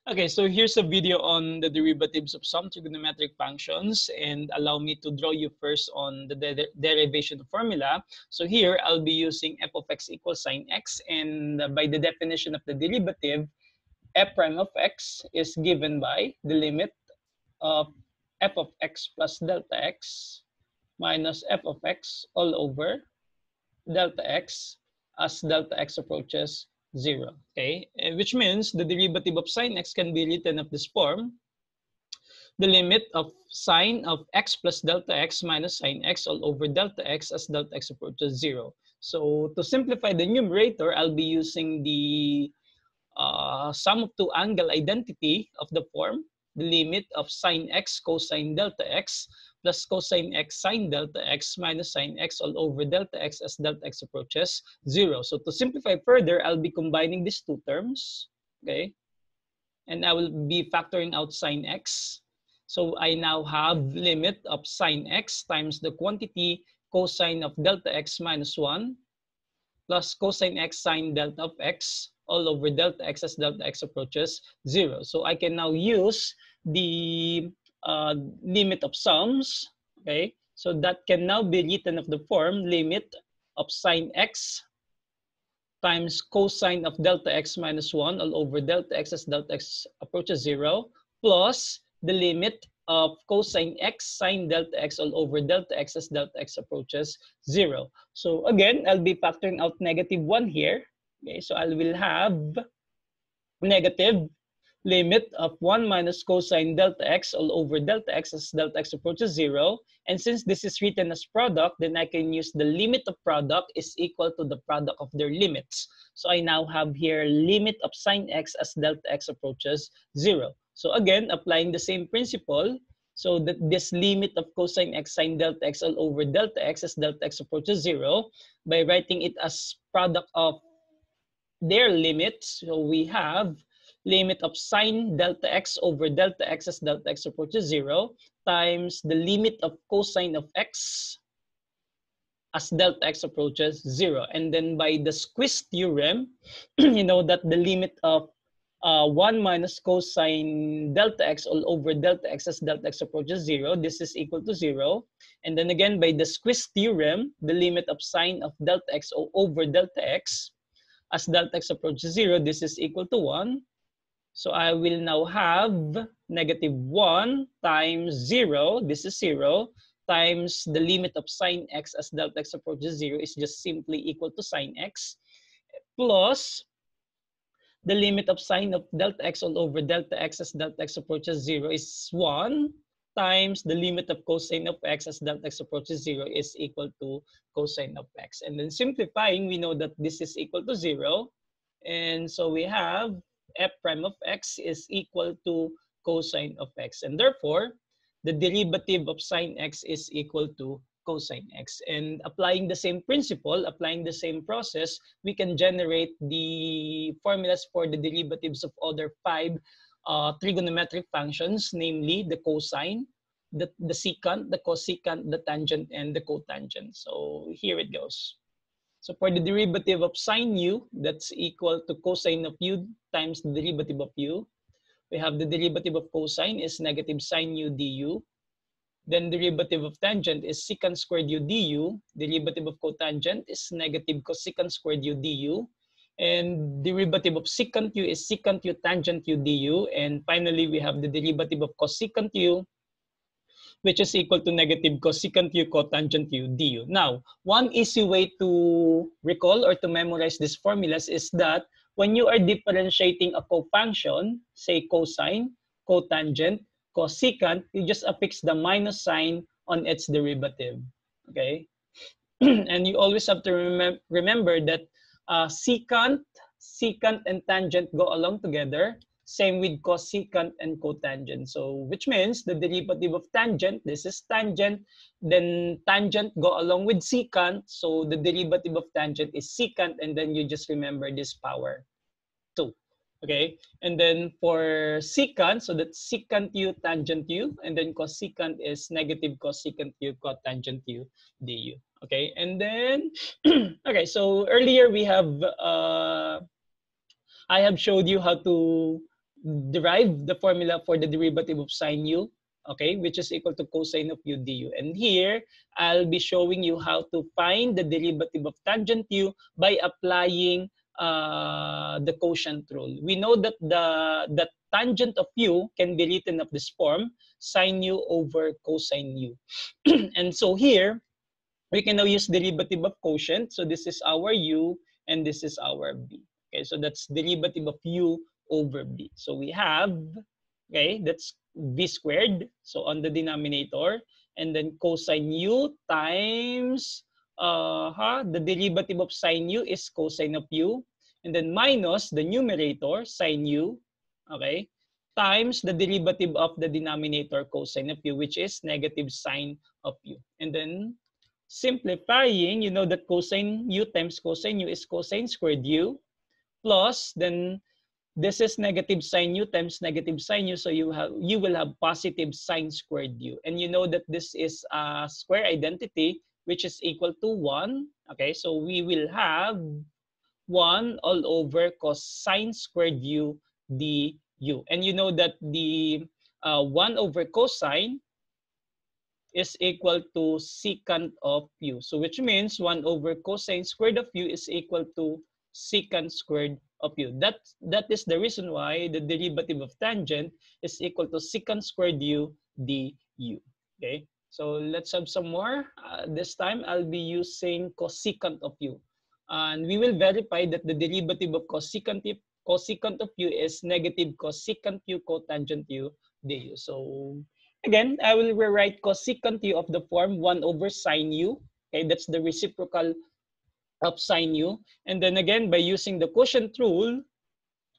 Okay, so here's a video on the derivatives of some trigonometric functions, and allow me to draw you first on the derivation formula. So here I'll be using f of x equals sine x, and by the definition of the derivative, f prime of x is given by the limit of f of x plus delta x minus f of x all over delta x as delta x approaches 0, okay? Which means the derivative of sine x can be written of this form: the limit of sine of x plus delta x minus sine x all over delta x as delta x approaches 0. So to simplify the numerator, I'll be using the sum of two angle identity of the form, the limit of sine x cosine delta x plus cosine x sine delta x minus sine x all over delta x as delta x approaches 0. So to simplify further, I'll be combining these two terms, okay? And I will be factoring out sine x. So I now have limit of sine x times the quantity cosine of delta x minus 1 plus cosine x sine delta of x all over delta x as delta x approaches 0. So I can now use the limit of sums, okay? So that can now be written of the form limit of sine x times cosine of delta x minus 1 all over delta x as delta x approaches 0 plus the limit of cosine x sine delta x all over delta x as delta x approaches 0. So again, I'll be factoring out negative 1 here. Okay, so I will have negative limit of 1 minus cosine delta x all over delta x as delta x approaches 0. And since this is written as product, then I can use the limit of product is equal to the product of their limits. So I now have here limit of sine x as delta x approaches 0. So again, applying the same principle, so that this limit of cosine x sine delta x all over delta x as delta x approaches 0, by writing it as product of their limits, so we have limit of sine delta x over delta x as delta x approaches 0 times the limit of cosine of x as delta x approaches 0. And then by the squeeze theorem, you know that the limit of 1 minus cosine delta x all over delta x as delta x approaches 0, this is equal to 0. And then again, by the squeeze theorem, the limit of sine of delta x over delta x as delta x approaches 0, this is equal to 1. So I will now have negative 1 times 0, this is 0, times the limit of sine x as delta x approaches 0 is just simply equal to sine x, plus the limit of sine of delta x all over delta x as delta x approaches 0 is 1, times the limit of cosine of x as delta x approaches 0 is equal to cosine of x. And then simplifying, we know that this is equal to 0. And so we have f prime of x is equal to cosine of x. And therefore, the derivative of sine x is equal to cosine x. And applying the same principle, applying the same process, we can generate the formulas for the derivatives of other 5 trigonometric functions, namely the cosine, the secant, the cosecant, the tangent, and the cotangent. So here it goes. So for the derivative of sine u, that's equal to cosine of u times the derivative of u. We have the derivative of cosine is negative sine u du. Then derivative of tangent is secant squared u du. Derivative of cotangent is negative cosecant squared u du. And derivative of secant u is secant u tangent u du. And finally, we have the derivative of cosecant u, which is equal to negative cosecant u cotangent u du. Now, one easy way to recall or to memorize these formulas is that when you are differentiating a cofunction, say cosine, cotangent, cosecant, you just affix the minus sign on its derivative, okay? And you always have to remember that secant, and tangent go along together. Same with cosecant and cotangent. So which means the derivative of tangent, this is tangent, then tangent go along with secant. So the derivative of tangent is secant, and then you just remember this power 2. Okay, and then for secant, so that's secant u tangent u, and then cosecant is negative cosecant u cotangent u du. Okay, and then okay, so earlier we have I have showed you how to derive the formula for the derivative of sine u, okay, which is equal to cosine of u du. And here, I'll be showing you how to find the derivative of tangent u by applying the quotient rule. We know that the tangent of u can be written of this form, sine u over cosine u. And so here, we can now use derivative of quotient. So this is our u and this is our b. Okay, so that's derivative of u over b. So we have, okay, that's b squared. So on the denominator, and then cosine u times the derivative of sine u is cosine of u, and then minus the numerator sine u, okay, times the derivative of the denominator cosine of u, which is negative sine of u. And then simplifying, you know that cosine u times cosine u is cosine squared u, plus then this is negative sine u times negative sine u, so you will have positive sine squared u. And you know that this is a square identity, which is equal to 1. Okay, so we will have 1 all over cosine squared u du. And you know that the 1 over cosine is equal to secant of u. So which means 1 over cosine squared of u is equal to secant squared of u. That is the reason why the derivative of tangent is equal to secant squared u du. Okay, so let's have some more. This time I'll be using cosecant of u. And we will verify that the derivative of cosecant of u is negative cosecant u cotangent u du. So again, I will rewrite cosecant u of the form 1 over sine u. Okay, that's the reciprocal of sine u. And then again, by using the quotient rule,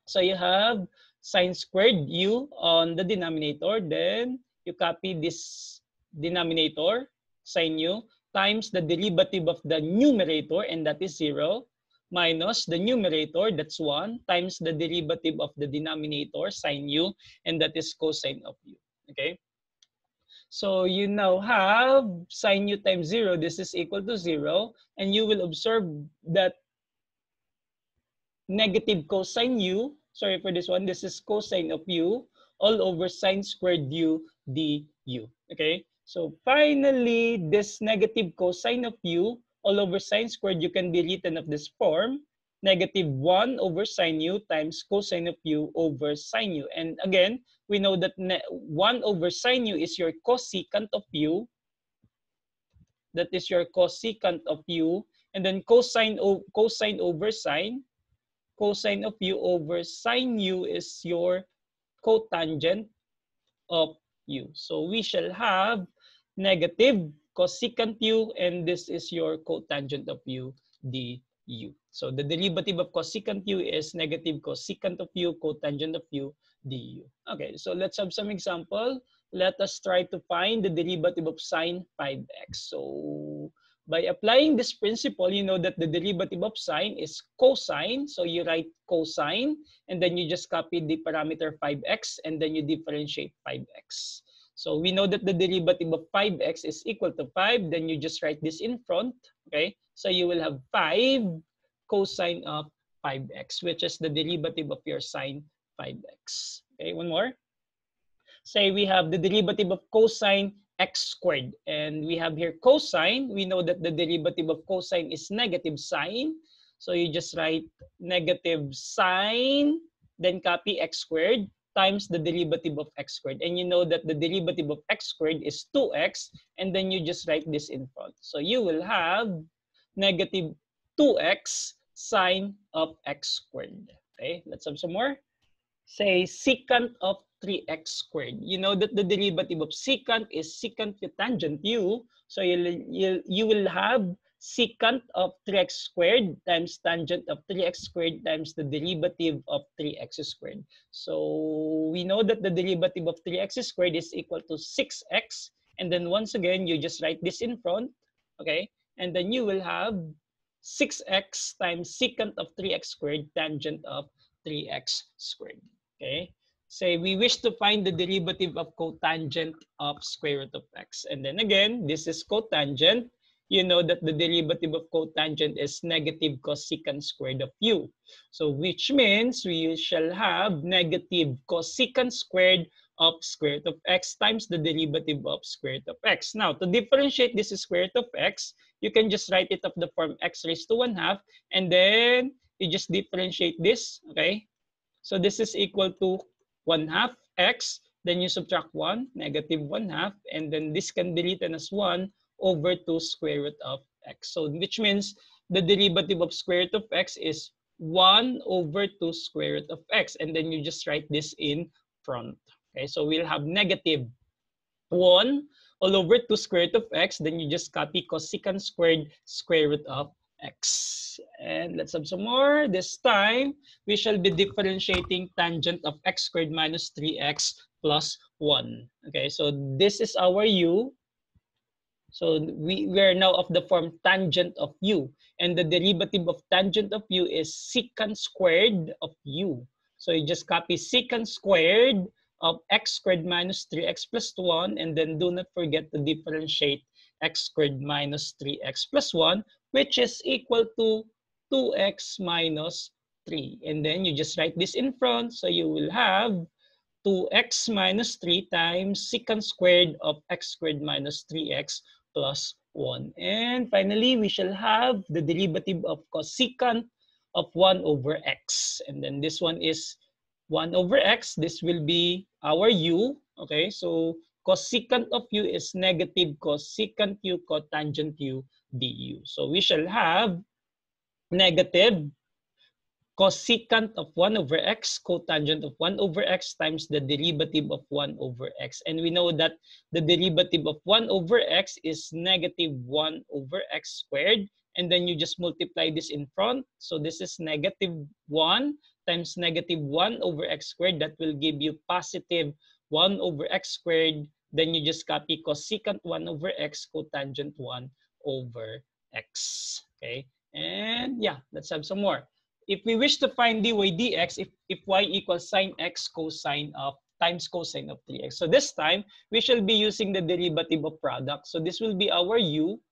so you have sine squared u on the denominator, then you copy this denominator, sine u, times the derivative of the numerator, and that is 0, minus the numerator, that's 1, times the derivative of the denominator, sine u, and that is cosine of u. Okay? So you now have sine u times 0, this is equal to 0, and you will observe that negative cosine u, sorry for this one, this is cosine of u, all over sine squared u du. Okay, so finally, this negative cosine of u all over sine squared u can be written of this form, negative 1 over sine u times cosine of u over sine u. And again, we know that 1 over sine u is your cosecant of u. That is your cosecant of u. And then cosine over sine. Cosine of u over sine u is your cotangent of u. So we shall have negative cosecant u, and this is your cotangent of u du. So the derivative of cosecant u is negative cosecant of u, cotangent of u du. Okay, so let's have some example. Let us try to find the derivative of sine 5x. So by applying this principle, you know that the derivative of sine is cosine. So you write cosine, and then you just copy the parameter 5x, and then you differentiate 5x. So we know that the derivative of 5x is equal to 5. Then you just write this in front. Okay, so you will have 5 cosine of 5x, which is the derivative of your sine 5x. Okay, one more. Say we have the derivative of cosine x squared, and we have here cosine. We know that the derivative of cosine is negative sine, so you just write negative sine, then copy x squared times the derivative of x squared. And you know that the derivative of x squared is 2x, and then you just write this in front. So you will have negative 2x sine of x squared. Okay, let's have some more. Say secant of 3x squared. You know that the derivative of secant is secant u tangent u. So you will have secant of 3x squared times tangent of 3x squared times the derivative of 3x squared. So we know that the derivative of 3x squared is equal to 6x. And then once again, you just write this in front. Okay, and then you will have 6x times secant of 3x squared tangent of 3x squared. Okay, say we wish to find the derivative of cotangent of square root of x. And then again, this is cotangent, you know that the derivative of cotangent is negative cosecant squared of u. So which means we shall have negative cosecant squared of square root of x times the derivative of square root of x. Now, to differentiate this square root of x, you can just write it of the form x raised to 1/2, and then you just differentiate this, okay? So this is equal to 1/2 x, then you subtract 1, negative 1/2, and then this can be written as 1 over 2 square root of x. So which means the derivative of square root of x is 1 over 2 square root of x, and then you just write this in front. Okay, so we'll have negative 1 all over 2 square root of x, then you just copy cosecant squared square root of x. And let's have some more. This time, we shall be differentiating tangent of x squared minus 3x plus 1. Okay, so this is our u. So we are now of the form tangent of u. And the derivative of tangent of u is secant squared of u. So you just copy secant squared of x squared minus 3x plus 1, and then do not forget to differentiate x squared minus 3x plus 1, which is equal to 2x minus 3. And then you just write this in front, so you will have 2x minus 3 times secant squared of x squared minus 3x plus 1. And finally, we shall have the derivative of cosecant of 1 over x. And then this one is 1 over x, this will be our u. Okay, so cosecant of u is negative cosecant u cotangent u du. So we shall have negative cosecant of 1 over x cotangent of 1 over x times the derivative of 1 over x. And we know that the derivative of 1 over x is negative 1 over x squared. And then you just multiply this in front. So this is negative 1 times negative 1 over x squared. That will give you positive 1 over x squared. Then you just copy cosecant 1 over x cotangent 1 over x. Okay, and yeah, let's have some more. If we wish to find dy dx, if y equals sine x cosine of times cosine of 3x. So this time, we shall be using the derivative of product. So this will be our u,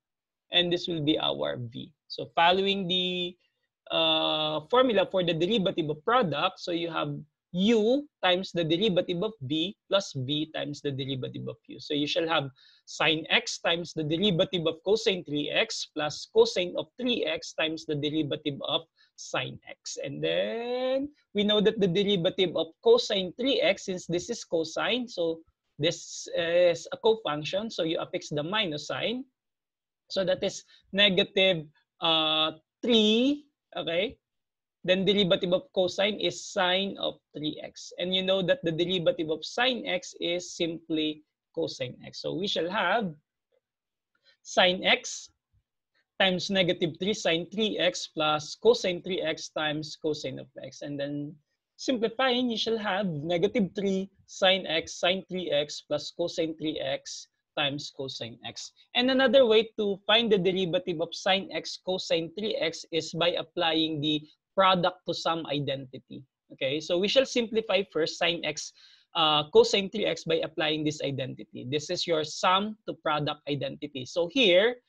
and this will be our v. So following the formula for the derivative of product, so you have u times the derivative of v plus v times the derivative of u. So you shall have sine x times the derivative of cosine 3x plus cosine of 3x times the derivative of sine x. And then we know that the derivative of cosine 3x, since this is cosine, so this is a cofunction, so you affix the minus sign. So that is negative 3, okay? Then derivative of cosine is sine of 3x. And you know that the derivative of sine x is simply cosine x. So we shall have sine x times negative 3 sine 3x plus cosine 3x times cosine of x. And then simplifying, you shall have negative 3 sine x sine 3x plus cosine 3x times cosine x. And another way to find the derivative of sine x cosine 3x is by applying the product to sum identity. Okay, so we shall simplify first sine x cosine 3x by applying this identity. This is your sum to product identity. So here,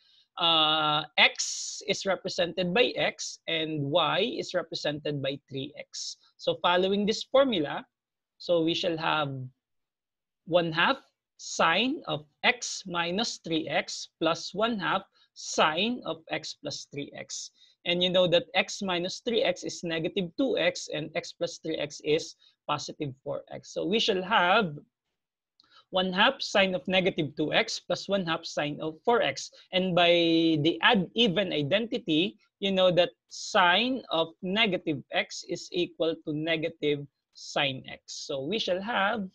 x is represented by x and y is represented by 3x. So following this formula, so we shall have 1/2 sine of x minus 3x plus 1/2 sine of x plus 3x. And you know that x minus 3x is negative 2x and x plus 3x is positive 4x. So we shall have 1/2 sine of negative 2x plus 1/2 sine of 4x. And by the add even identity, you know that sine of negative x is equal to negative sine x. So we shall have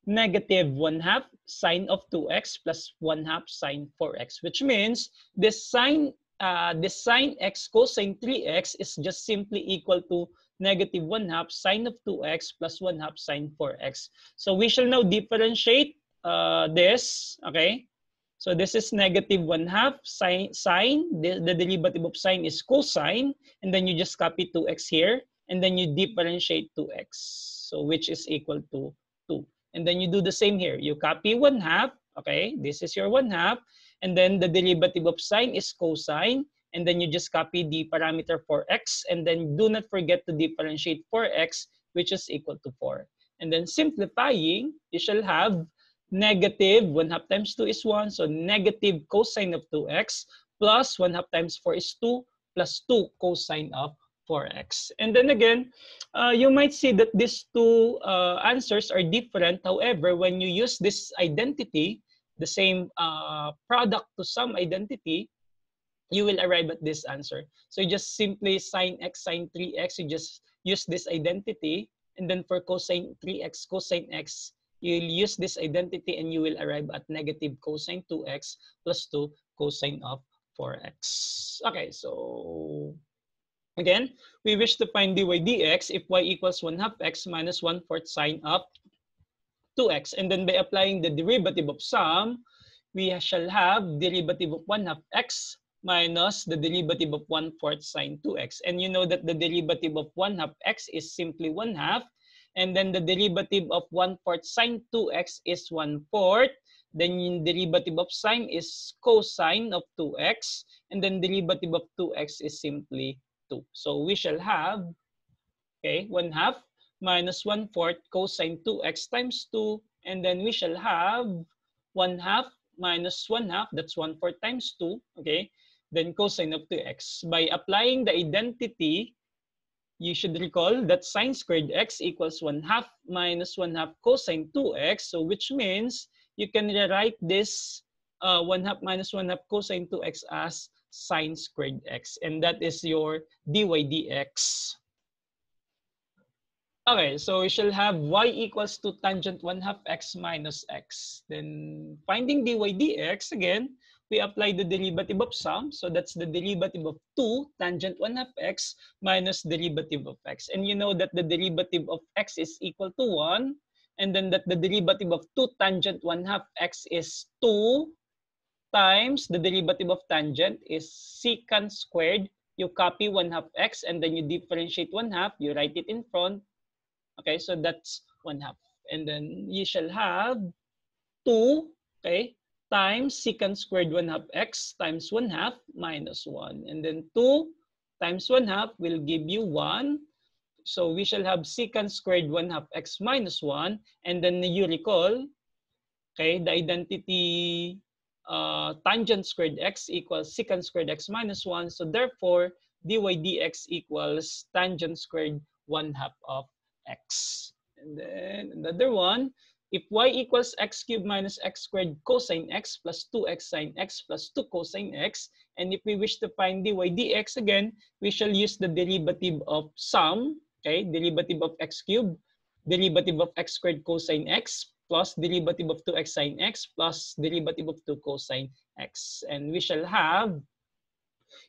negative 1/2 sine of 2x plus 1/2 sine 4x, which means this sine x cosine 3x is just simply equal to negative 1/2 sine of 2x plus 1/2 sine 4x. So we shall now differentiate this, okay? So this is negative 1/2 sine, the derivative of sine is cosine, and then you just copy 2x here, and then you differentiate 2x, so which is equal to 2. And then you do the same here. You copy 1/2, Okay, this is your 1/2. And then the derivative of sine is cosine. And then you just copy the parameter for x. And then do not forget to differentiate for x, which is equal to 4. And then simplifying, you shall have negative 1/2 times 2 is 1. So negative cosine of 2x plus 1/2 times 4 is 2 plus 2 cosine of 4x. And then again, you might see that these two answers are different. However, when you use this identity, the same product to sum identity, you will arrive at this answer. So you just simply sine x, sine 3x, you just use this identity. And then for cosine 3x, cosine x, you'll use this identity and you will arrive at negative cosine 2x plus 2 cosine of 4x. Okay, so again, we wish to find dy dx if y equals 1/2 x minus 1/4 sine of 2x. And then by applying the derivative of sum, we shall have derivative of 1/2 x minus the derivative of 1/4 sine 2x. And you know that the derivative of 1/2 x is simply 1/2. And then the derivative of 1/4 sine 2x is 1/4. Then yung derivative of sine is cosine of 2x. And then derivative of 2x is simply 2. So we shall have, okay, 1/2 minus 1/4 cosine 2x times 2. And then we shall have 1/2 minus 1/2, that's 1/4 times 2, okay? Then cosine of 2x. By applying the identity, you should recall that sine squared x equals 1/2 minus 1/2 cosine 2x. So which means you can rewrite this 1/2 minus 1/2 cosine 2x as sine squared x. And that is your dy dx. Okay, so we shall have y equals to tangent 1/2 x minus x. Then finding dy dx, again, we apply the derivative of sum. So that's the derivative of 2 tangent 1/2 x minus derivative of x. And you know that the derivative of x is equal to 1. And then that the derivative of 2 tangent 1/2 x is 2 times the derivative of tangent is secant squared. You copy 1/2 x and then you differentiate 1/2. You write it in front. Okay, so that's 1/2. And then you shall have 2, okay, times secant squared 1/2 x times 1/2 minus 1. And then 2 times 1/2 will give you 1. So we shall have secant squared 1/2 x minus 1. And then you recall, okay, the identity tangent squared x equals secant squared x minus 1. So therefore, dy dx equals tangent squared 1/2 of x. And then another one, if y equals x cubed minus x squared cosine x plus 2x sine x plus 2 cosine x, and if we wish to find dy dx, again, we shall use the derivative of sum, okay, derivative of x cubed, derivative of x squared cosine x plus derivative of 2x sine x plus derivative of 2 cosine x. And we shall have,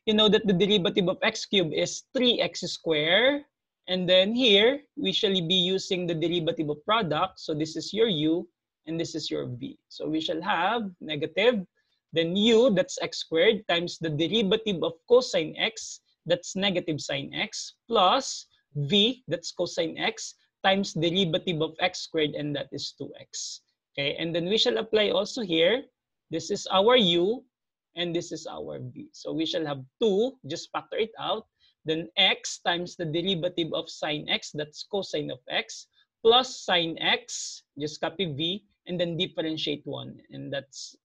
you know that the derivative of x cubed is 3x squared. And then here, we shall be using the derivative of product. So this is your u, and this is your v. So we shall have negative, then u, that's x squared, times the derivative of cosine x, that's negative sine x, plus v, that's cosine x, times derivative of x squared, and that is 2x. Okay, and then we shall apply also here. This is our u, and this is our v. So we shall have 2, just factor it out. Then x times the derivative of sine x, that's cosine of x, plus sine x, just copy v, and then differentiate 1. And that's,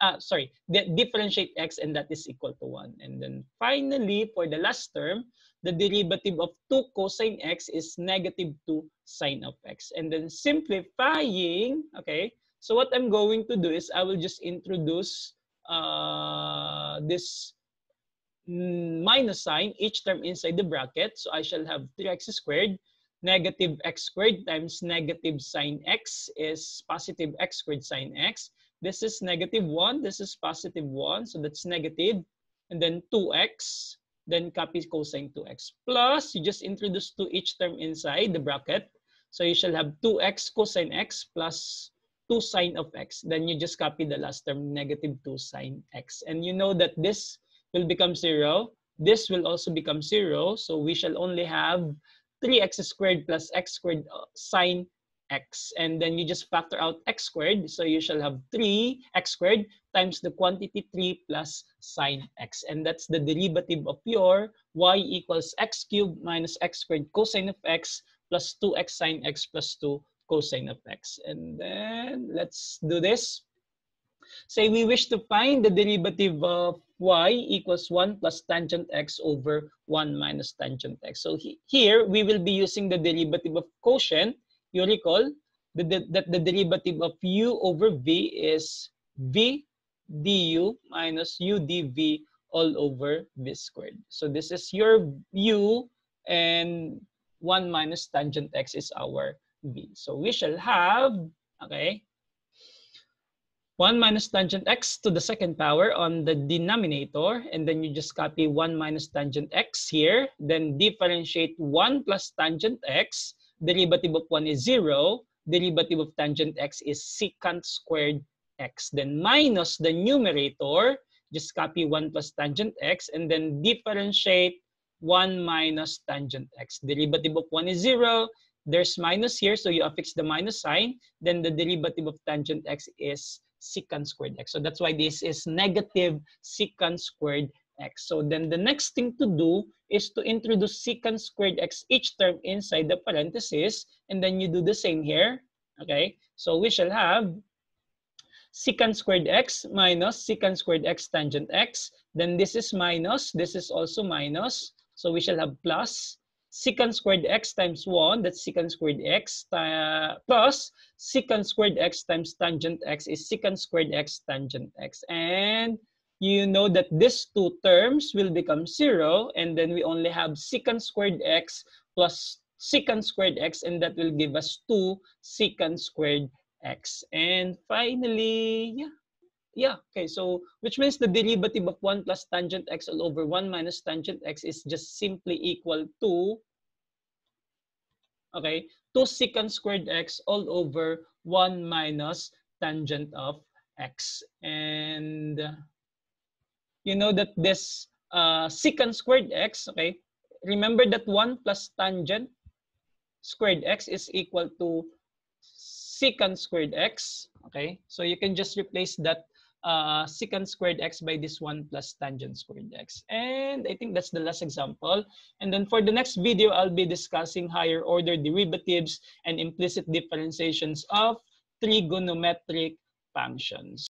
differentiate x, and that is equal to 1. And then finally, for the last term, the derivative of 2 cosine x is negative 2 sine of x. And then simplifying, okay, so what I'm going to do is I will just introduce this minus sign, each term inside the bracket. So I shall have 3x squared, negative x squared times negative sine x is positive x squared sine x. This is negative 1, this is positive 1, so that's negative. And then 2x, then copy cosine 2x. Plus, you just introduce to each term inside the bracket. So you shall have 2x cosine x plus 2 sine of x. Then you just copy the last term, negative 2 sine x. And you know that this will become 0. This will also become 0. So we shall only have 3x squared plus x squared sine x. And then you just factor out x squared. So you shall have 3x squared times the quantity 3 plus sine x. And that's the derivative of your y equals x cubed minus x squared cosine of x plus 2x sine x plus 2 cosine of x. And then let's do this. Say we wish to find the derivative of y equals 1 plus tangent x over 1 minus tangent x. So here we will be using the derivative of quotient. You recall that the derivative of u over v is v du minus u dv all over v squared. So this is your u, and 1 minus tangent x is our v. So we shall have, okay, 1 minus tangent x to the second power on the denominator, and then you just copy 1 minus tangent x here, then differentiate 1 plus tangent x, derivative of 1 is 0, derivative of tangent x is secant squared x, then minus the numerator, just copy 1 plus tangent x, and then differentiate 1 minus tangent x. Derivative of 1 is 0, there's minus here, so you affix the minus sign, then the derivative of tangent x is secant squared x. So that's why this is negative secant squared x. So then the next thing to do is to introduce secant squared x each term inside the parenthesis, and then you do the same here. Okay, so we shall have secant squared x minus secant squared x tangent x. Then this is minus, this is also minus. So we shall have plus secant squared x times 1, that's secant squared x, plus secant squared x times tangent x is secant squared x tangent x. And you know that these two terms will become 0, and then we only have secant squared x plus secant squared x, and that will give us 2 secant squared x. And finally, okay, so which means the derivative of 1 plus tangent x all over 1 minus tangent x is just simply equal to, okay, 2 secant squared x all over 1 minus tangent of x. And you know that this secant squared x, okay, remember that 1 plus tangent squared x is equal to secant squared x. Okay, so you can just replace that secant squared x by this 1 plus tangent squared x. And I think that's the last example. And then for the next video, I'll be discussing higher order derivatives and implicit differentiations of trigonometric functions.